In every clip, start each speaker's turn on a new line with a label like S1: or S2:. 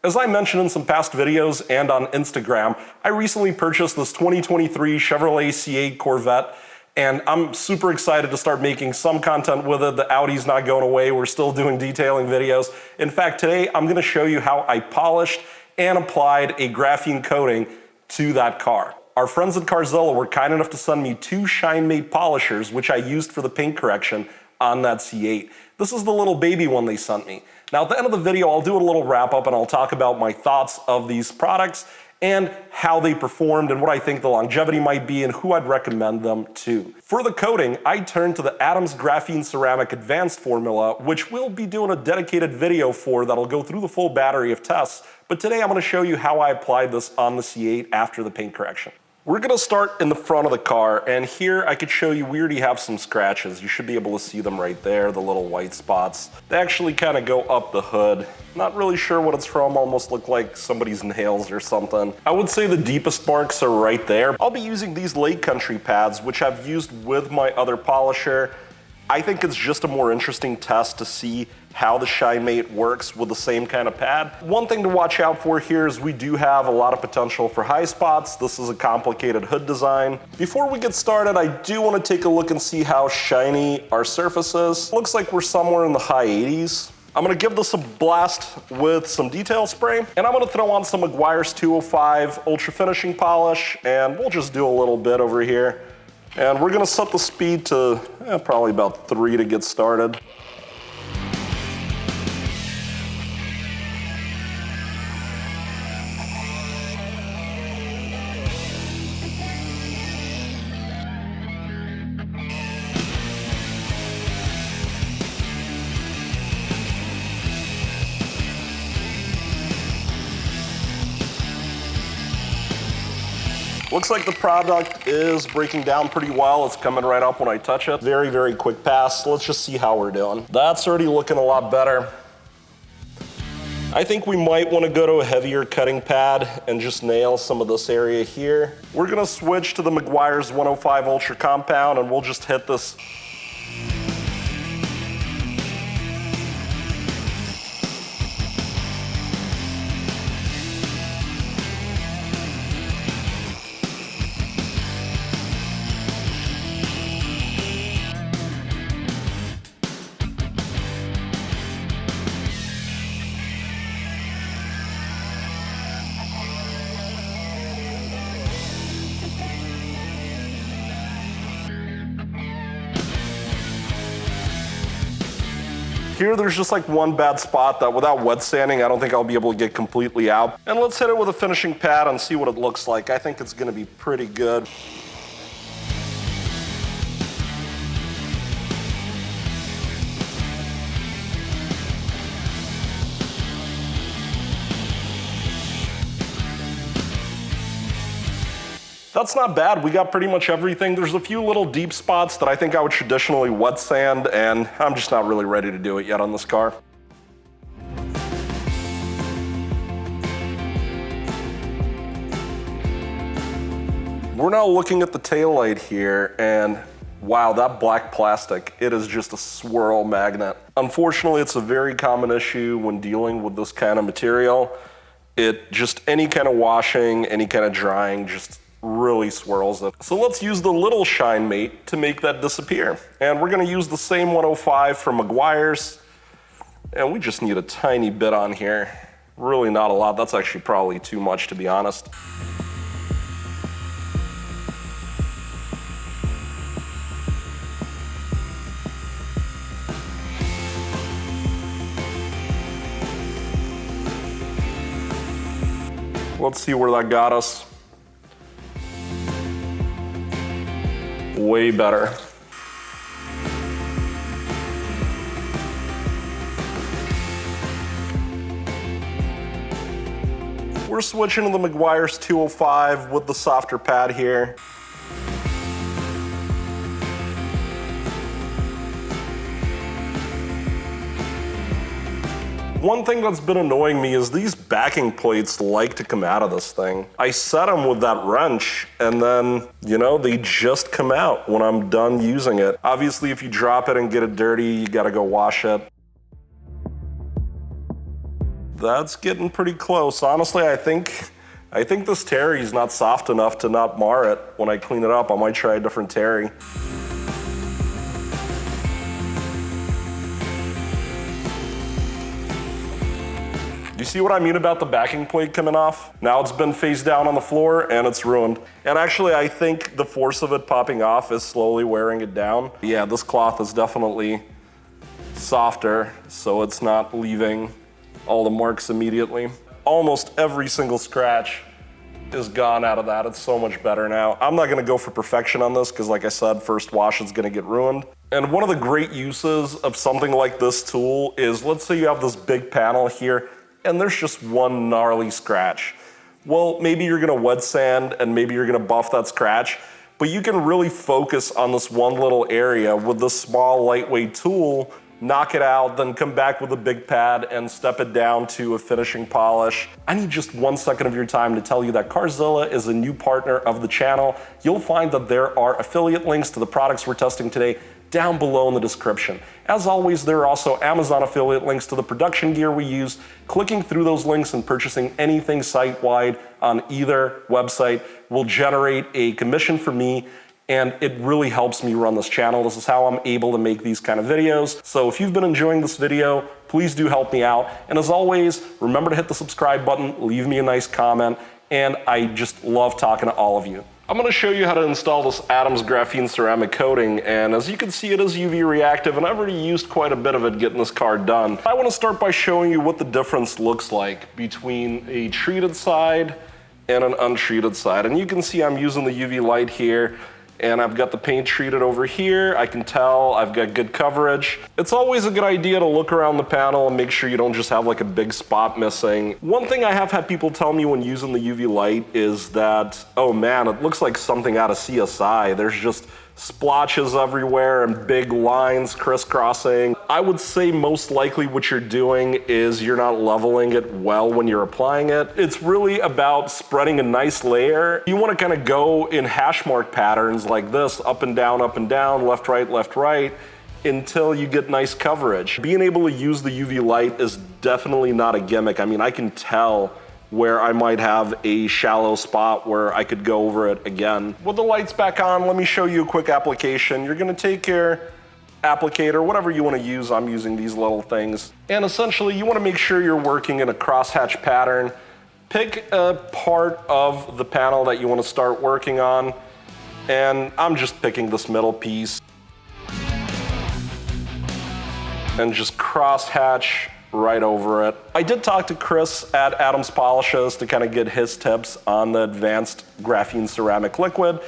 S1: As I mentioned in some past videos and on Instagram, I recently purchased this 2023 Chevrolet C8 Corvette, and I'm super excited to start making some content with it. The Audi's not going away, we're still doing detailing videos. In fact, today I'm gonna show you how I polished and applied a graphene coating to that car. Our friends at CARZILLA were kind enough to send me 2 ShineMate polishers, which I used for the paint correction on that C8. This is the little baby one they sent me. Now at the end of the video, I'll do a little wrap up and I'll talk about my thoughts of these products and how they performed and what I think the longevity might be and who I'd recommend them to. For the coating, I turned to the Adams Graphene Ceramic Advanced formula, which we'll be doing a dedicated video for that'll go through the full battery of tests. But today I'm gonna show you how I applied this on the C8 after the paint correction. We're gonna start in the front of the car, and here I could show you we already have some scratches. You should be able to see them right there, the little white spots. They actually kind of go up the hood. Not really sure what it's from, almost look like somebody's nails or something. I would say the deepest marks are right there. I'll be using these Lake Country pads, which I've used with my other polisher. I think it's just a more interesting test to see how the ShineMate works with the same kind of pad. One thing to watch out for here is we do have a lot of potential for high spots. This is a complicated hood design. Before we get started, I do want to take a look and see how shiny our surface is. Looks like we're somewhere in the high 80s. I'm gonna give this a blast with some detail spray, and I'm gonna throw on some Meguiar's 205 Ultra Finishing Polish, and we'll just do a little bit over here. And we're gonna set the speed to probably about 3 to get started. Looks like the product is breaking down pretty well. It's coming right up when I touch it. Very, very quick pass. Let's just see how we're doing. That's already looking a lot better. I think we might want to go to a heavier cutting pad and just nail some of this area here. We're gonna switch to the Meguiar's 105 Ultra Compound and we'll just hit this. Here, there's just like one bad spot that without wet sanding, I don't think I'll be able to get completely out. And let's hit it with a finishing pad and see what it looks like. I think it's gonna be pretty good. That's not bad. We got pretty much everything. There's a few little deep spots that I think I would traditionally wet sand, and I'm just not really ready to do it yet on this car. We're now looking at the taillight here, and wow, that black plastic, it is just a swirl magnet. Unfortunately, it's a very common issue when dealing with this kind of material. It just, any kind of washing, any kind of drying, just really swirls it. So let's use the little ShineMate to make that disappear. And we're gonna use the same 105 from Meguiar's. And we just need a tiny bit on here. Really not a lot. That's actually probably too much, to be honest. Let's see where that got us. Way better. We're switching to the Meguiar's 205 with the softer pad here. One thing that's been annoying me is these backing plates like to come out of this thing. I set them with that wrench and then, you know, they just come out when I'm done using it. Obviously, if you drop it and get it dirty, you gotta go wash it. That's getting pretty close. Honestly, I think this terry is not soft enough to not mar it. When I clean it up, I might try a different terry. Do you see what I mean about the backing plate coming off? Now it's been face down on the floor and it's ruined. And actually, I think the force of it popping off is slowly wearing it down. Yeah, this cloth is definitely softer, so it's not leaving all the marks immediately. Almost every single scratch is gone out of that. It's so much better now. I'm not gonna go for perfection on this because like I said, first wash is gonna get ruined. And one of the great uses of something like this tool is, let's say you have this big panel here and there's just one gnarly scratch. Well, maybe you're gonna wet sand and maybe you're gonna buff that scratch, but you can really focus on this one little area with this small, lightweight tool, knock it out, then come back with a big pad and step it down to a finishing polish. I need just 1 second of your time to tell you that CARZILLA is a new partner of the channel. You'll find that there are affiliate links to the products we're testing today down below in the description. As always, there are also Amazon affiliate links to the production gear we use. Clicking through those links and purchasing anything site-wide on either website will generate a commission for me, and it really helps me run this channel. This is how I'm able to make these kind of videos. So if you've been enjoying this video, please do help me out. And as always, remember to hit the subscribe button, leave me a nice comment, and I just love talking to all of you. I'm gonna show you how to install this Adams graphene ceramic coating, and as you can see, it is UV reactive, and I've already used quite a bit of it getting this car done. I wanna start by showing you what the difference looks like between a treated side and an untreated side. And you can see I'm using the UV light here, and I've got the paint treated over here. I can tell I've got good coverage. It's always a good idea to look around the panel and make sure you don't just have like a big spot missing. One thing I have had people tell me when using the UV light is that, oh man, it looks like something out of CSI. There's just splotches everywhere and big lines crisscrossing. I would say most likely what you're doing is you're not leveling it well when you're applying it. It's really about spreading a nice layer. You want to kind of go in hash mark patterns like this, up and down, left, right, until you get nice coverage. Being able to use the UV light is definitely not a gimmick. I mean, I can tell where I might have a shallow spot where I could go over it again. With the lights back on, let me show you a quick application. You're gonna take your applicator, whatever you wanna use, I'm using these little things, and essentially you wanna make sure you're working in a crosshatch pattern. Pick a part of the panel that you wanna start working on, and I'm just picking this middle piece, and just crosshatch right over it. I did talk to Chris at Adams Polishes to kind of get his tips on the advanced graphene ceramic liquid,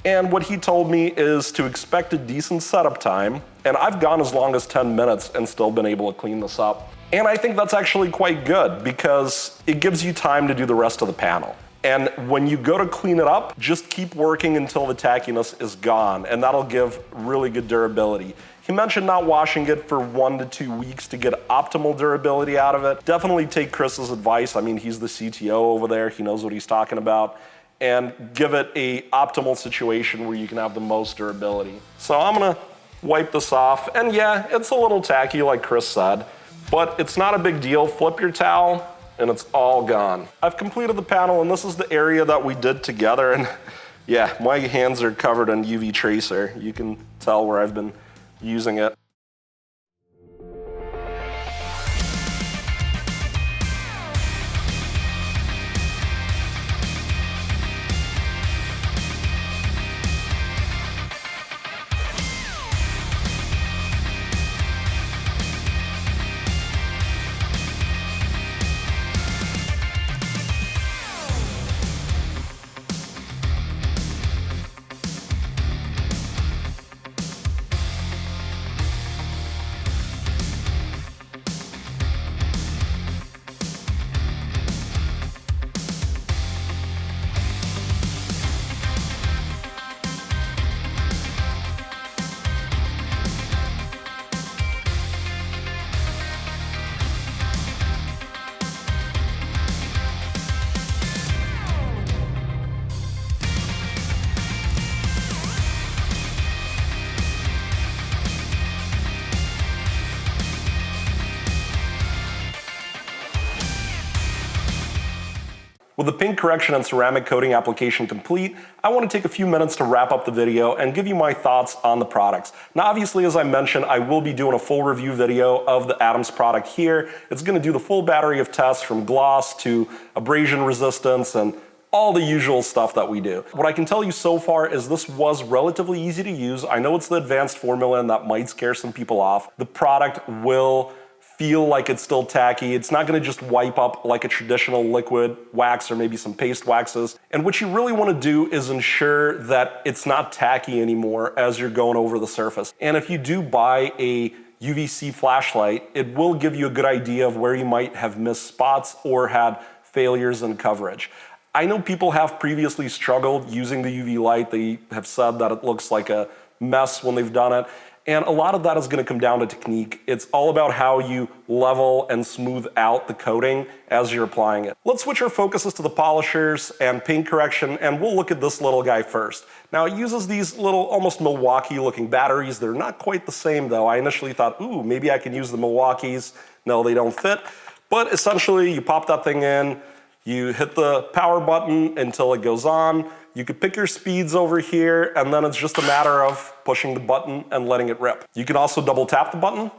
S1: and what he told me is to expect a decent setup time, and I've gone as long as 10 minutes and still been able to clean this up. And I think that's actually quite good because it gives you time to do the rest of the panel. And when you go to clean it up, just keep working until the tackiness is gone, and that'll give really good durability. He mentioned not washing it for 1 to 2 weeks to get optimal durability out of it. Definitely take Chris's advice. I mean, he's the CTO over there. He knows what he's talking about. And give it a optimal situation where you can have the most durability. So I'm gonna wipe this off. And yeah, it's a little tacky like Chris said, but it's not a big deal. Flip your towel and it's all gone. I've completed the panel and this is the area that we did together. And yeah, my hands are covered in UV tracer. You can tell where I've been using it. With the paint correction and ceramic coating application complete, I want to take a few minutes to wrap up the video and give you my thoughts on the products. Now obviously, as I mentioned, I will be doing a full review video of the Adams product here. It's going to do the full battery of tests from gloss to abrasion resistance and all the usual stuff that we do. What I can tell you so far is this was relatively easy to use. I know it's the advanced formula and that might scare some people off. The product will feel like it's still tacky. It's not gonna just wipe up like a traditional liquid wax or maybe some paste waxes. And what you really wanna do is ensure that it's not tacky anymore as you're going over the surface. And if you do buy a UVC flashlight, it will give you a good idea of where you might have missed spots or had failures in coverage. I know people have previously struggled using the UV light. They have said that it looks like a mess when they've done it. And a lot of that is going to come down to technique. It's all about how you level and smooth out the coating as you're applying it. Let's switch our focuses to the polishers and paint correction, and we'll look at this little guy first. Now it uses these little almost Milwaukee looking batteries. They're not quite the same though. I initially thought, ooh, maybe I can use the Milwaukees. No, they don't fit. But essentially you pop that thing in, you hit the power button until it goes on. You could pick your speeds over here, and then it's just a matter of pushing the button and letting it rip. You can also double tap the button,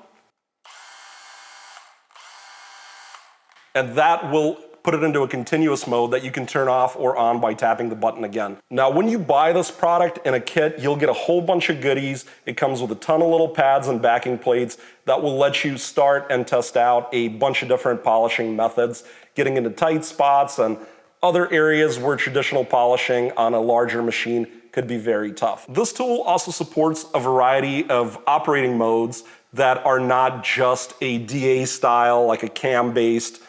S1: and that will put it into a continuous mode that you can turn off or on by tapping the button again. Now, when you buy this product in a kit, you'll get a whole bunch of goodies. It comes with a ton of little pads and backing plates that will let you start and test out a bunch of different polishing methods, getting into tight spots and other areas where traditional polishing on a larger machine could be very tough. This tool also supports a variety of operating modes that are not just a DA style, like a cam-based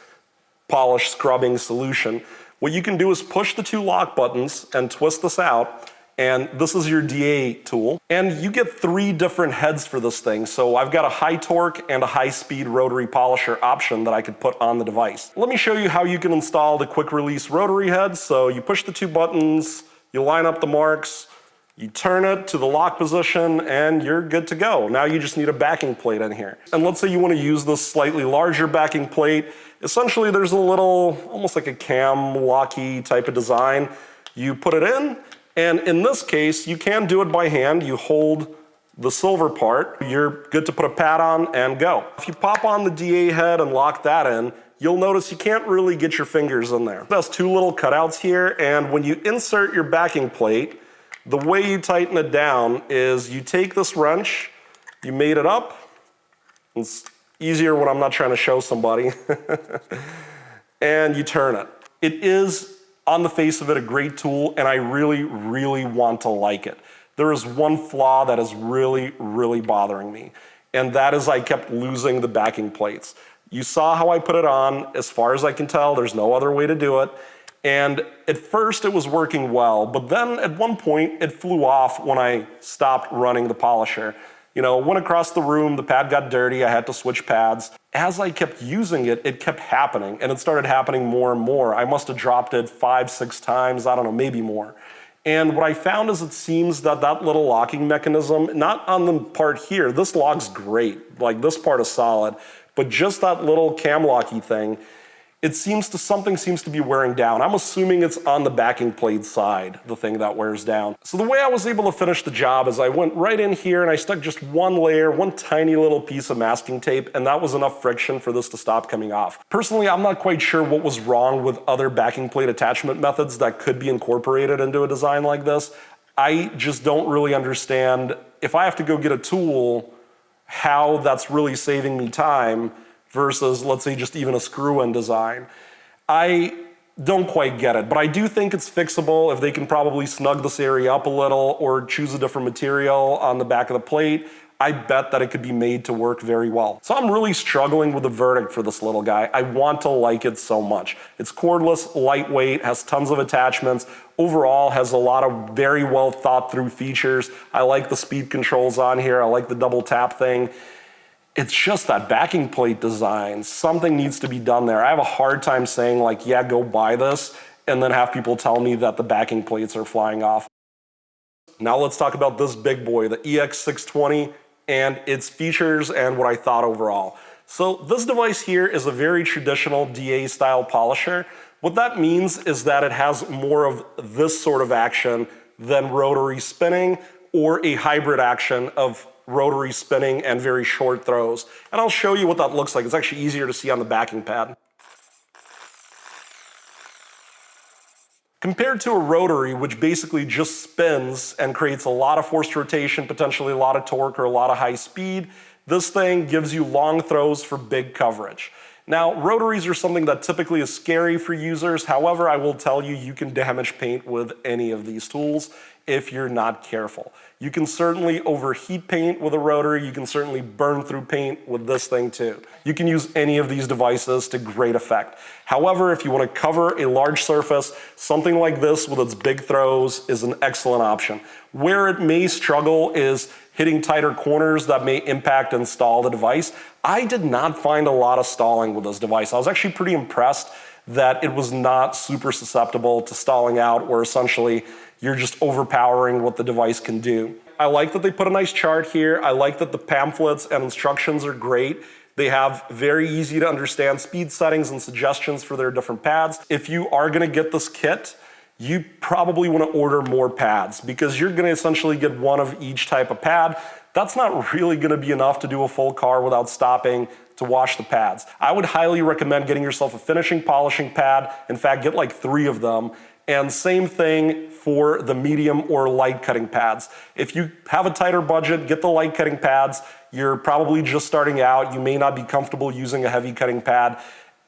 S1: polish scrubbing solution. What you can do is push the two lock buttons and twist this out, and this is your DA tool. And you get 3 different heads for this thing. So I've got a high torque and a high speed rotary polisher option that I could put on the device. Let me show you how you can install the quick release rotary head. So you push the 2 buttons, you line up the marks, you turn it to the lock position, and you're good to go. Now you just need a backing plate in here. And let's say you want to use this slightly larger backing plate. Essentially there's a little, almost like a cam locky type of design. You put it in, and in this case, you can do it by hand. You hold the silver part, you're good to put a pad on and go. If you pop on the DA head and lock that in, you'll notice you can't really get your fingers in there. It has 2 little cutouts here, and when you insert your backing plate, the way you tighten it down is you take this wrench, you made it up. It's easier when I'm not trying to show somebody. And you turn it. It is, on the face of it, a great tool, and I really, really want to like it. There is one flaw that is really, really bothering me, and that is I kept losing the backing plates. You saw how I put it on. As far as I can tell, there's no other way to do it. And at first it was working well, but then at one point it flew off when I stopped running the polisher. You know, went across the room, the pad got dirty, I had to switch pads. As I kept using it, it kept happening, and it started happening more and more. I must have dropped it 5, 6 times, I don't know, maybe more. And what I found is it seems that that little locking mechanism, not on the part here, this locks great, like this part is solid, but just that little cam locky thing, something seems to be wearing down. I'm assuming it's on the backing plate side, the thing that wears down. So the way I was able to finish the job is I went right in here and I stuck just one layer, one tiny little piece of masking tape, and that was enough friction for this to stop coming off. Personally, I'm not quite sure what was wrong with other backing plate attachment methods that could be incorporated into a design like this. I just don't really understand, if I have to go get a tool, how that's really saving me time versus, let's say, just even a screw-in design. I don't quite get it, but I do think it's fixable if they can probably snug this area up a little or choose a different material on the back of the plate. I bet that it could be made to work very well. So I'm really struggling with the verdict for this little guy. I want to like it so much. It's cordless, lightweight, has tons of attachments, overall has a lot of very well thought through features. I like the speed controls on here, I like the double tap thing. It's just that backing plate design. Something needs to be done there. I have a hard time saying like, yeah, go buy this, and then have people tell me that the backing plates are flying off. Now let's talk about this big boy, the EX620, and its features and what I thought overall. So this device here is a very traditional DA style polisher, What that means is that it has more of this sort of action than rotary spinning, or a hybrid action of rotary spinning and very short throws. And I'll show you what that looks like. It's actually easier to see on the backing pad. Compared to a rotary, which basically just spins and creates a lot of forced rotation, potentially a lot of torque or a lot of high speed, this thing gives you long throws for big coverage. Now, rotaries are something that typically is scary for users. However, I will tell you, you can damage paint with any of these tools if you're not careful. You can certainly overheat paint with a rotary. You can certainly burn through paint with this thing too. You can use any of these devices to great effect. However, if you want to cover a large surface, something like this with its big throws is an excellent option. Where it may struggle is hitting tighter corners that may impact and stall the device. I did not find a lot of stalling with this device. I was actually pretty impressed that it was not super susceptible to stalling out, where essentially you're just overpowering what the device can do. I like that they put a nice chart here. I like that the pamphlets and instructions are great. They have very easy to understand speed settings and suggestions for their different pads. If you are gonna get this kit, you probably want to order more pads, because you're going to essentially get one of each type of pad. That's not really going to be enough to do a full car without stopping to wash the pads. I would highly recommend getting yourself a finishing polishing pad. In fact, get like 3 of them. And same thing for the medium or light cutting pads. If you have a tighter budget, get the light cutting pads. You're probably just starting out. You may not be comfortable using a heavy cutting pad.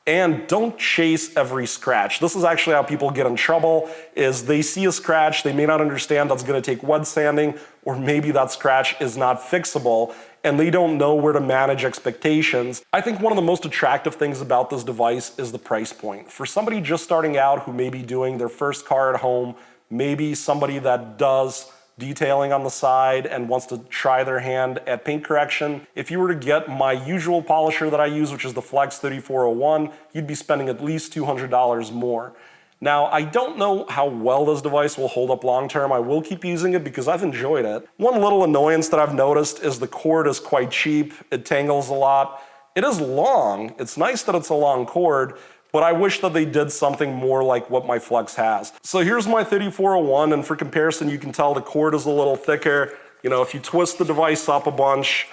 S1: And don't chase every scratch. This is actually how people get in trouble, is they see a scratch, they may not understand that's gonna take wet sanding, or maybe that scratch is not fixable, and they don't know where to manage expectations. I think one of the most attractive things about this device is the price point. For somebody just starting out who may be doing their first car at home, maybe somebody that does detailing on the side and wants to try their hand at paint correction, if you were to get my usual polisher that I use, which is the Flex 3401, you'd be spending at least $200 more. Now, I don't know how well this device will hold up long term. I will keep using it because I've enjoyed it. One little annoyance that I've noticed is the cord is quite cheap. It tangles a lot. It is long. It's nice that it's a long cord, but I wish that they did something more like what my Flex has. So here's my 3401, and for comparison, you can tell the cord is a little thicker. You know, if you twist the device up a bunch,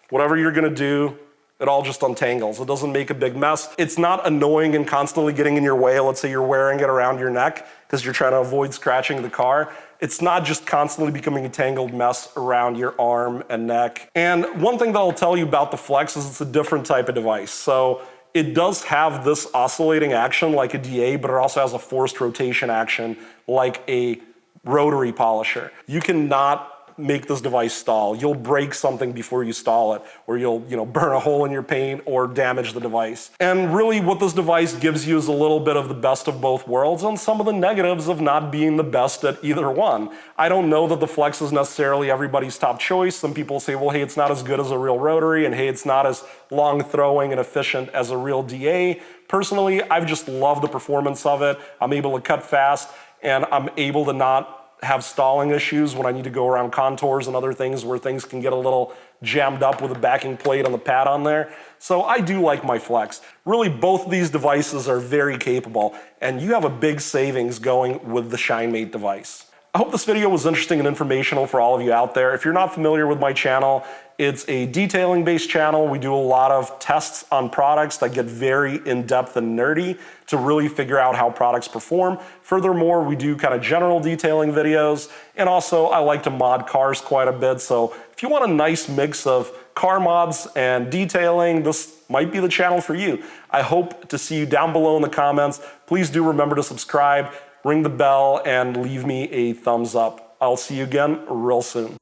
S1: whatever you're gonna do, it all just untangles. It doesn't make a big mess. It's not annoying and constantly getting in your way. Let's say you're wearing it around your neck because you're trying to avoid scratching the car. It's not just constantly becoming a tangled mess around your arm and neck. And one thing that I'll tell you about the Flex is it's a different type of device. So it does have this oscillating action like a DA, but it also has a forced rotation action like a rotary polisher. You cannot make this device stall. You'll break something before you stall it, or you'll burn a hole in your paint or damage the device. And really what this device gives you is a little bit of the best of both worlds and some of the negatives of not being the best at either one. I don't know that the Flex is necessarily everybody's top choice. Some people say, well, hey, it's not as good as a real rotary, and hey, it's not as long throwing and efficient as a real DA. Personally, I've just loved the performance of it. I'm able to cut fast, and I'm able to not have stalling issues when I need to go around contours and other things where things can get a little jammed up with a backing plate on the pad on there. So I do like my Flex. Really, both of these devices are very capable, and you have a big savings going with the ShineMate device. I hope this video was interesting and informational for all of you out there. If you're not familiar with my channel, it's a detailing based channel. We do a lot of tests on products that get very in-depth and nerdy to really figure out how products perform. Furthermore, we do kind of general detailing videos, and also I like to mod cars quite a bit. So if you want a nice mix of car mods and detailing, this might be the channel for you. I hope to see you down below in the comments. Please do remember to subscribe, ring the bell, and leave me a thumbs up. I'll see you again real soon.